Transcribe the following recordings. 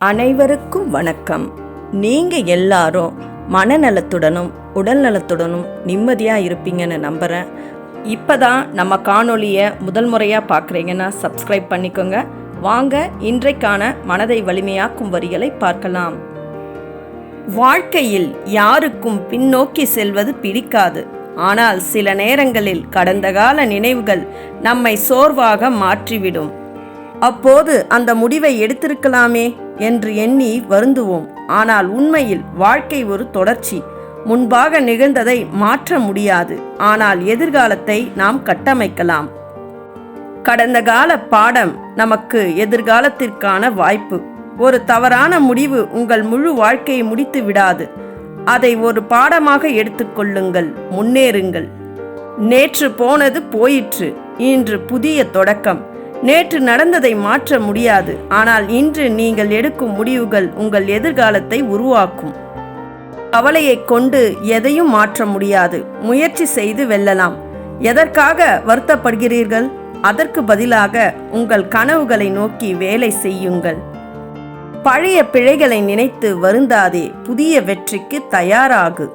அனைவருக்கும் வணக்கம். நீங்கள் எல்லாரும் மனநலத்துடனும் உடல் நலத்துடனும் நிம்மதியாக இருப்பீங்கன்னு நம்புகிறேன். இப்போ தான் நம்ம காணொலியை முதல் முறையாக பார்க்குறீங்கன்னா சப்ஸ்கிரைப் பண்ணிக்கோங்க. வாங்க இன்றைக்கான மனதை வலிமையாக்கும் வரிகளை பார்க்கலாம். வாழ்க்கையில் யாருக்கும் பின்னோக்கி செல்வது பிடிக்காது. ஆனால் சில நேரங்களில் கடந்த கால நினைவுகள் நம்மை சோர்வாக மாற்றிவிடும். அப்போது அந்த முடிவை எடுத்திருக்கலாமே என்று எண்ணி வருந்துவோம். ஆனால் உண்மையில் வாழ்க்கை ஒரு தொடர்ச்சி. முன்பாக நிகழ்ந்ததை மாற்ற முடியாது, ஆனால் எதிர்காலத்தை நாம் கட்டமைக்கலாம். கடந்த கால பாடம் நமக்கு எதிர்காலத்திற்கான வாய்ப்பு. ஒரு தவறான முடிவு உங்கள் முழு வாழ்க்கையை முடித்து விடாது. அதை ஒரு பாடமாக எடுத்துக்கொள்ளுங்கள், முன்னேறுங்கள். நேற்று போனது போயிற்று, இன்று புதிய தொடக்கம். நேற்று நடந்ததை மாற்ற முடியாது, ஆனால் இன்று நீங்கள் எடுக்கும் முடிவுகள் உங்கள் எதிர்காலத்தை உருவாக்கும். கவலையை கொண்டு எதையும் மாற்ற முடியாது. முயற்சி செய்து வெல்லலாம். எதற்காக வருத்தப்படுகிறீர்கள்? அதற்கு பதிலாக உங்கள் கனவுகளை நோக்கி வேலை செய்யுங்கள். பழைய பிழைகளை நினைத்து வருந்தாதே, புதிய வெற்றிக்கு தயாராகு.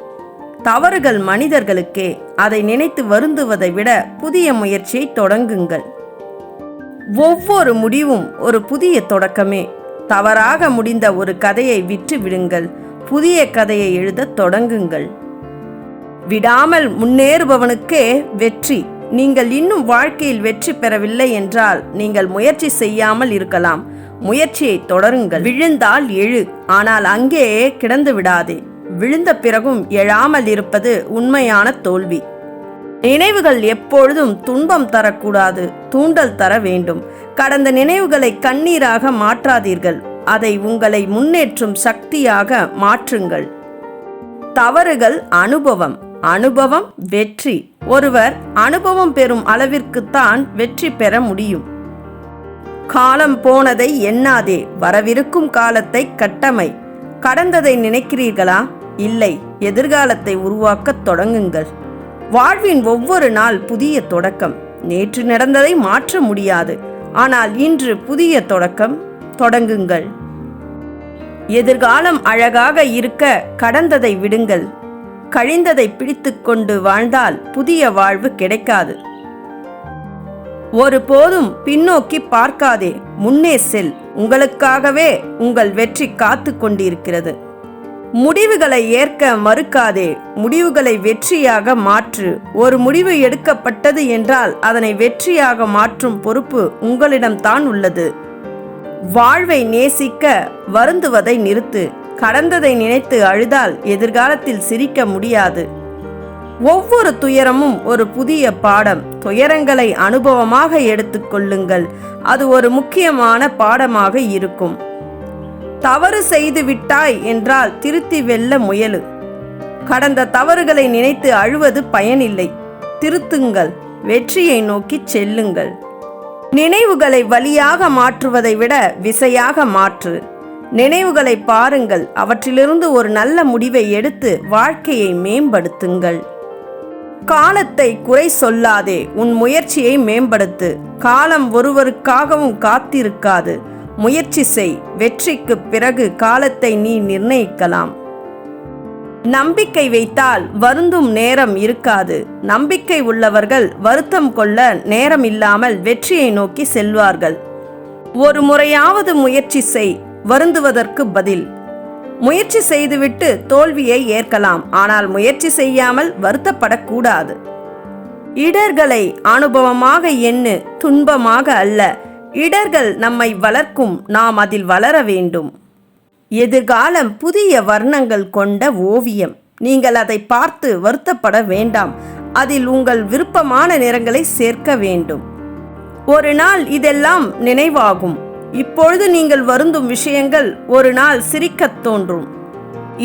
தவறுகள் மனிதர்களுக்கே. அதை நினைத்து வருந்துவதை விட புதிய முயற்சியை தொடங்குங்கள். ஒவ்வொரு முடிவும் ஒரு புதிய தொடக்கமே. தவறாக முடிந்த ஒரு கதையை விட்டு விடுங்கள், புதிய கதையை எழுத தொடங்குங்கள். விடாமல் முன்னேறுபவனுக்கே வெற்றி. நீங்கள் இன்னும் வாழ்க்கையில் வெற்றி பெறவில்லை என்றால் நீங்கள் முயற்சி செய்யாமல் இருக்கலாம். முயற்சியை தொடருங்கள். விழுந்தால் எழு, ஆனால் அங்கேயே கிடந்து விடாதே. விழுந்த பிறகும் எழாமல் இருப்பது உண்மையான தோல்வி. நினைவுகள் எப்பொழுதும் துன்பம் தரக்கூடாது, தூண்டல் தர வேண்டும். கடந்த நினைவுகளை கண்ணீராக மாற்றாதீர்கள், அதை உங்களை முன்னேற்றும் சக்தியாக மாற்றுங்கள். தவறுகள் அனுபவம், அனுபவம் வெற்றி. ஒருவர் அனுபவம் பெறும் அளவிற்குத்தான் வெற்றி பெற முடியும். காலம் போனதை எண்ணாதே, வரவிருக்கும் காலத்தை கட்டமை. கடந்ததை நினைக்கிறீர்களா? இல்லை, எதிர்காலத்தை உருவாக்க தொடங்குங்கள். வாழ்வின் ஒவ்வொரு நாள் புதிய தொடக்கம். நேற்று நடந்ததை மாற்ற முடியாது, ஆனால் இன்று புதிய தொடக்கம் தொடங்குங்கள். எதிர்காலம் அழகாக இருக்க கடந்ததை விடுங்கள். கழிந்ததை பிடித்து கொண்டு வாழ்ந்தால் புதிய வாழ்வு கிடைக்காது. ஒருபோதும் பின்னோக்கி பார்க்காதே, முன்னே செல். உங்களுக்காகவே உங்கள் வெற்றி காத்து கொண்டிருக்கிறது. முடிவுகளை ஏற்க மறுக்காதே, முடிவுகளை வெற்றியாக மாற்று. ஒரு முடிவு எடுக்கப்பட்டது என்றால் அதனை வெற்றியாக மாற்றும் பொறுப்பு உங்களிடம்தான் உள்ளது. வாழ்வை நேசிக்க வருந்துவதை நிறுத்து. கடந்ததை நினைத்து அழுதால் எதிர்காலத்தில் சிரிக்க முடியாது. ஒவ்வொரு துயரமும் ஒரு புதிய பாடம். துயரங்களை அனுபவமாக எடுத்துக்கொள்ளுங்கள். அது ஒரு முக்கியமான பாடமாக இருக்கும். தவறு செய்து விட்டாய் என்றால் திருத்தி வெல்ல முயலு. கடந்த தவறுகளை நினைத்து அழுவது பயனில்லை. திருத்துங்கள், வெற்றியை நோக்கி செல்லுங்கள். நினைவுகளை வலியாக மாற்றுவதை விட விசையாக மாற்று. நினைவுகளை பாருங்கள், அவற்றிலிருந்து ஒரு நல்ல முடிவை எடுத்து வாழ்க்கையை மேம்படுத்துங்கள். காலத்தை குறை சொல்லாதே, உன் முயற்சியை மேம்படுத்து. காலம் ஒருவருக்காகவும் காத்திருக்காது. முயற்சி செய். வெற்றிக்கு பிறகு காலத்தை நீ நிர்ணயிக்கலாம். நம்பிக்கை வைத்தால் வருந்தும் நேரம் இருக்காது. நம்பிக்கை உள்ளவர்கள் வருத்தம் கொள்ள நேரம் இல்லாமல் வெற்றியை நோக்கி செல்வார்கள். ஒரு முறையாவது முயற்சி செய், வருந்துவதற்கு பதில். முயற்சி செய்துவிட்டு தோல்வியை ஏற்கலாம், ஆனால் முயற்சி செய்யாமல் வருத்தப்படக்கூடாது. இடர்களை அனுபவமாக எண்ணு, துன்பமாக அல்ல. இடர்கள் நம்மை வளர்க்கும், நாம் அதில் வளர வேண்டும். எதிர்காலம் புதிய வர்ணங்கள் கொண்ட ஓவியம். நீங்கள் அதை பார்த்து வருத்தப்பட வேண்டாம். அதில் உங்கள் விருப்பமான நிறங்களை சேர்க்க வேண்டும். ஒரு நாள் இதெல்லாம் நினைவாகும். இப்பொழுது நீங்கள் வருந்தும் விஷயங்கள் ஒரு நாள் சிரிக்கத் தோன்றும்.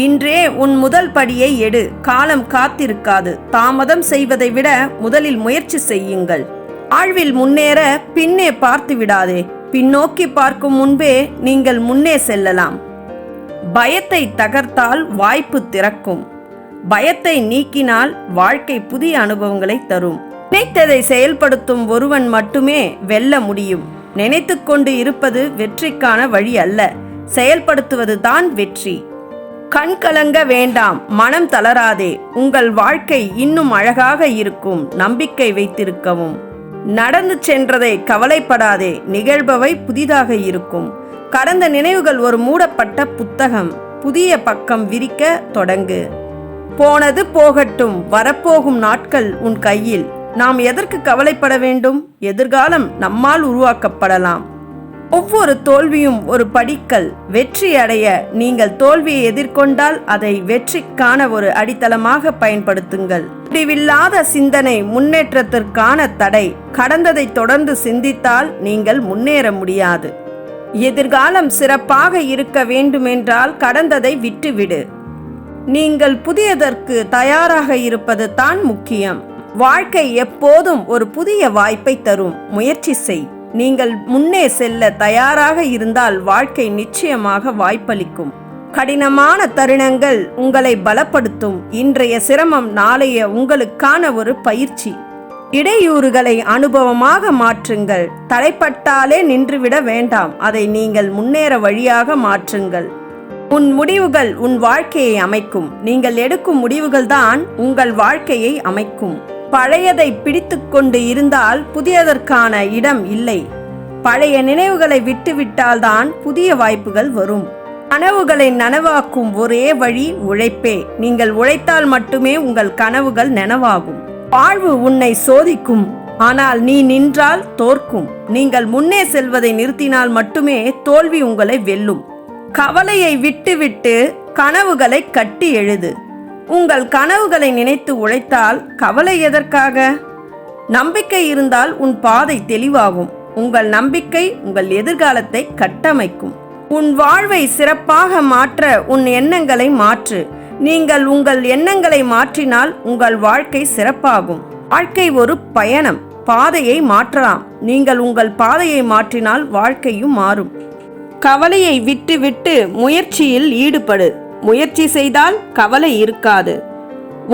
இன்றே உன் முதல் படியை எடு. காலம் காத்திருக்காது. தாமதம் செய்வதை விட முதலில் முயற்சி செய்யுங்கள். வாழ்வில் முன்னேற பின்னே பார்த்து விடாதே. பின்னோக்கி பார்க்கும் முன்பே நீங்கள் முன்னே செல்லலாம். பயத்தை தகர்த்தால் வாய்ப்பு திறக்கும். பயத்தை நீக்கினால் வாழ்க்கை புதிய அனுபவங்களை தரும். நினைத்ததை செயல்படுத்தும் ஒருவன் மட்டுமே வெல்ல முடியும். நினைத்து கொண்டு இருப்பது வெற்றிக்கான வழி அல்ல. செயல்படுத்துவதுதான் வெற்றி. கண் கலங்க வேண்டாம், மனம் தளராதே. உங்கள் வாழ்க்கை இன்னும் அழகாக இருக்கும். நம்பிக்கை வைத்திருக்கவும். நடந்து சென்றதை கவலைப்படாதே, நிகழ்பவை புதிதாக இருக்கும். கடந்த நினைவுகள் ஒரு மூடப்பட்ட புத்தகம். புதிய பக்கம் விரிக்க தொடங்கு. போனது போகட்டும், வரப்போகும் நாட்கள் உன் கையில். நாம் எதற்கு கவலைப்பட வேண்டும்? எதிர்காலம் நம்மால் உருவாக்கப்படலாம். ஒவ்வொரு தோல்வியும் ஒரு படிக்கல். வெற்றி அடைய நீங்கள் தோல்வியை எதிர்கொண்டால் அதை வெற்றிக்கான ஒரு அடித்தளமாக பயன்படுத்துங்கள். முடிவில்லாத சிந்தனை முன்னேற்றத்திற்கான தடை. கடந்ததை தொடர்ந்து சிந்தித்தால் நீங்கள் முன்னேற முடியாது. எதிர்காலம் சிறப்பாக இருக்க வேண்டுமென்றால் கடந்ததை விட்டுவிடு. நீங்கள் புதியதற்கு தயாராக இருப்பது தான் முக்கியம். வாழ்க்கை எப்போதும் ஒரு புதிய வாய்ப்பை தரும். முயற்சி செய். நீங்கள் முன்னே செல்ல தயாராக இருந்தால் வாழ்க்கை நிச்சயமாக வாய்ப்பளிக்கும். கடினமான தருணங்கள் உங்களை பலப்படுத்தும். இன்றைய சிரமம் நாளைய உங்களுக்கான ஒரு பயிற்சி. இடையூறுகளை அனுபவமாக மாற்றுங்கள். தடைப்பட்டாலே நின்றுவிட வேண்டாம். அதை நீங்கள் முன்னேற வழியாக மாற்றுங்கள். உன் முடிவுகள் உன் வாழ்க்கையை அமைக்கும். நீங்கள் எடுக்கும் முடிவுகள்தான் உங்கள் வாழ்க்கையை அமைக்கும். பழையதை பிடித்து கொண்டு இருந்தால் புதியதற்கான இடம் இல்லை. பழைய நினைவுகளை விட்டுவிட்டால்தான் புதிய வாய்ப்புகள் வரும். கனவுகளை நனவாக்கும் ஒரே வழி உழைப்பே. நீங்கள் உழைத்தால் மட்டுமே உங்கள் கனவுகள் நனவாகும். வாழ்வு உன்னை சோதிக்கும், ஆனால் நீ நின்றால் தோற்கும். நீங்கள் முன்னே செல்வதை நிறுத்தினால் மட்டுமே தோல்வி உங்களை வெல்லும். கவலையை விட்டுவிட்டு கனவுகளை கட்டி எழுது. உங்கள் கனவுகளை நினைத்து உழைத்தால் கவலை எதற்காக? நம்பிக்கை இருந்தால் உன் பாதை தெளிவாகும். உங்கள் நம்பிக்கை உங்கள் எதிர்காலத்தை கட்டமைக்கும். உன் வாழ்வை சிறப்பாக மாற்ற உன் எண்ணங்களை மாற்று. நீங்கள் உங்கள் எண்ணங்களை மாற்றினால் உங்கள் வாழ்க்கை சிறப்பாகும். வாழ்க்கை ஒரு பயணம். பாதையை மாற்றலாம். நீங்கள் உங்கள் பாதையை மாற்றினால் வாழ்க்கையும் மாறும். கவலையை விட்டுவிட்டு முயற்சியில் ஈடுபடு. முயற்சி செய்தால் கவலை இருக்காது.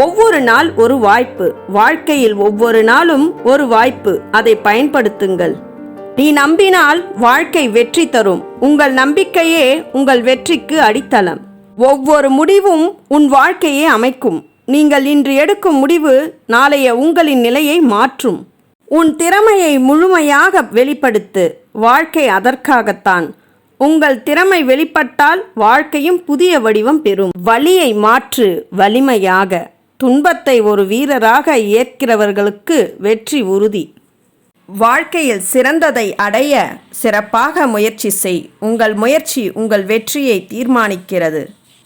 ஒவ்வொரு நாள் ஒரு வாய்ப்பு. வாழ்க்கையில் ஒவ்வொரு நாளும் ஒரு வாய்ப்பு. அதை பயன்படுத்துங்கள். நீ நம்பினால் வாழ்க்கை வெற்றி தரும். உங்கள் நம்பிக்கையே உங்கள் வெற்றிக்கு அடித்தளம். ஒவ்வொரு முடிவும் உன் வாழ்க்கையை அமைக்கும். நீங்கள் இன்று எடுக்கும் முடிவு நாளைய உங்களின் நிலையை மாற்றும். உன் திறமையை முழுமையாக வெளிப்படுத்து. வாழ்க்கை அதற்காகத்தான். உங்கள் திறமை வெளிப்பட்டால் வாழ்க்கையும் புதிய வடிவம் பெறும். வலியை மாற்று வலிமையாக. துன்பத்தை ஒரு வீரராக ஏற்கிறவர்களுக்கு வெற்றி உறுதி. வாழ்க்கையில் சிறந்ததை அடைய சிறப்பாக முயற்சி செய். உங்கள் முயற்சி உங்கள் வெற்றியை தீர்மானிக்கிறது.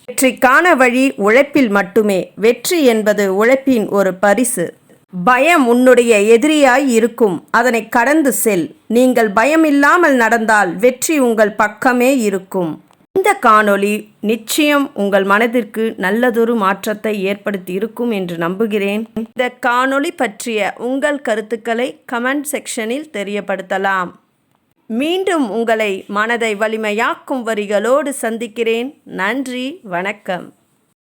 வெற்றிக்கான வழி உழைப்பில் மட்டுமே. வெற்றி என்பது உழைப்பின் ஒரு பரிசு. பயம் உன்னுடைய எதிரியாய் இருக்கும். அதனை கடந்து செல். நீங்கள் பயமில்லாமல் நடந்தால் வெற்றி உங்கள் பக்கமே இருக்கும். இந்த காணொளி நிச்சயம் உங்கள் மனதிற்கு நல்லதொரு மாற்றத்தை ஏற்படுத்தி இருக்கும் என்று நம்புகிறேன். இந்த காணொளி பற்றிய உங்கள் கருத்துக்களை கமெண்ட் செக்ஷனில் தெரியப்படுத்தலாம். மீண்டும் உங்களை மனதை வலிமையாக்கும் வரிகளோடு சந்திக்கிறேன். நன்றி, வணக்கம்.